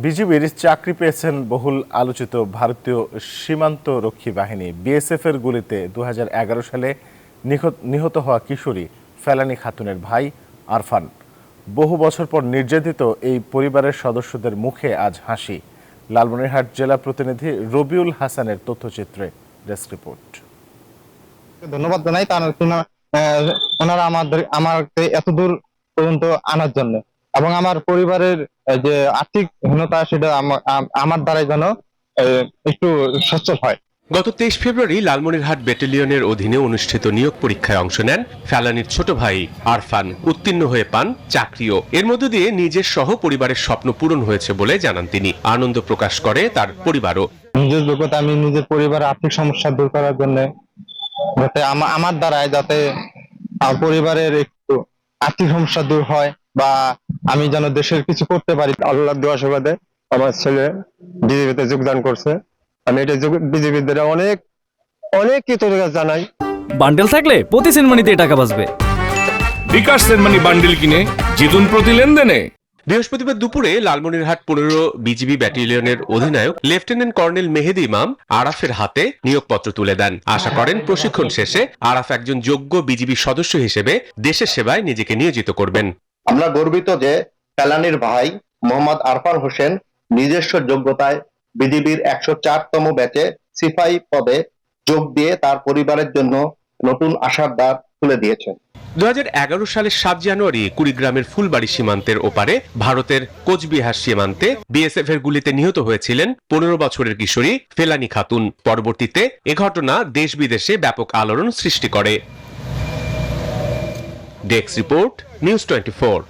বিজিবির চাকরি পেয়েছেন বহুল আলোচিত ভারতীয় সীমান্ত রক্ষী বাহিনী বিএসএফ এর গুলিতে 2011 সালে নিহত হওয়া কিশোরী ফেলানী খাতুনের ভাই আরফান। বহু বছর পর নির্যাতিত এই পরিবারের সদস্যদের মুখে আজ হাসি। লালমনিরহাট জেলা প্রতিনিধি রবিউল হাসানের তথ্যচিত্রে ডেস্ক রিপোর্ট। ধন্যবাদ জানাই ওনারা আমাকে এত দূর পর্যন্ত আনার জন্য এবং আমার পরিবারের যে আর্থিক হীনতা সেটা আমার দ্বারাই যেন একটু সচ্ছল হয়। গত 23 ফেব্রুয়ারি লালমনিরহাট ব্যাটালিয়নের অধীনে অনুষ্ঠিত নিয়োগ পরীক্ষায় অংশ নেন ফেলানীর ছোট ভাই আরফান। উত্তীর্ণ হয়ে পান চাকরিও। এর মধ্য দিয়ে নিজের সহ পরিবারের স্বপ্ন পূরণ হয়েছে বলে জানান তিনি। আনন্দ প্রকাশ করে তার পরিবারও। নিজের যোগ্যতা আমি নিজের পরিবারের আর্থিক সমস্যা দূর করার জন্য যাতে আমার দ্বারাই যাতে পরিবারের একটু আর্থিক সমস্যা দূর হয় বা আমি যেন দেশের কিছু করতে পারি। আল্লাহ দোয়া সুবাদে আমার ছেলে বিজেপিতে যোগদান করছে। আমি এটা বিজেপিদের অনেক অনেক কৃতজ্ঞতা জানাই। বান্ডেল থাকলে প্রতি সেনমানিতে টাকা বাঁচবে। বিকাশ সেনমানি বান্ডেল কিনে জিতুন প্রতি লেনদেনে। বৃহস্পতিবার দুপুরে লালমনিরহাট 15 বিজিবি ব্যাটালিয়নের অধিনায়ক লেফটেন্যান্ট কর্নেল মেহেদি ইমাম আরাফের হাতে নিয়োগপত্র তুলে দেন। আশা করেন প্রশিক্ষণ শেষে আরাফ একজন যোগ্য বিজিবি সদস্য হিসেবে দেশের সেবায় নিজেকে নিয়োজিত করবেন। আমরা গর্বিত যে ফেলানীর ভাই মোহাম্মদ আরফান হোসেন নিজস্ব যোগ্যতায় বিজিবির 104তম ব্যাচে সিপাহী পদে যোগ দিয়ে তার পরিবারের জন্য নতুন আশার দ্বার খুলে দিয়েছেন। 2011 সালের 7 জানুয়ারি কুড়িগ্রামের ফুলবাড়ি সীমান্তের ওপারে ভারতের কোচবিহার সীমান্তে বিএসএফ এর গুলিতে নিহত হয়েছিলেন 15 বছরের কিশোরী ফেলানী খাতুন। পরবর্তীতে এ ঘটনা দেশ বিদেশে ব্যাপক আলোড়ন সৃষ্টি করে। Desk report, news 24।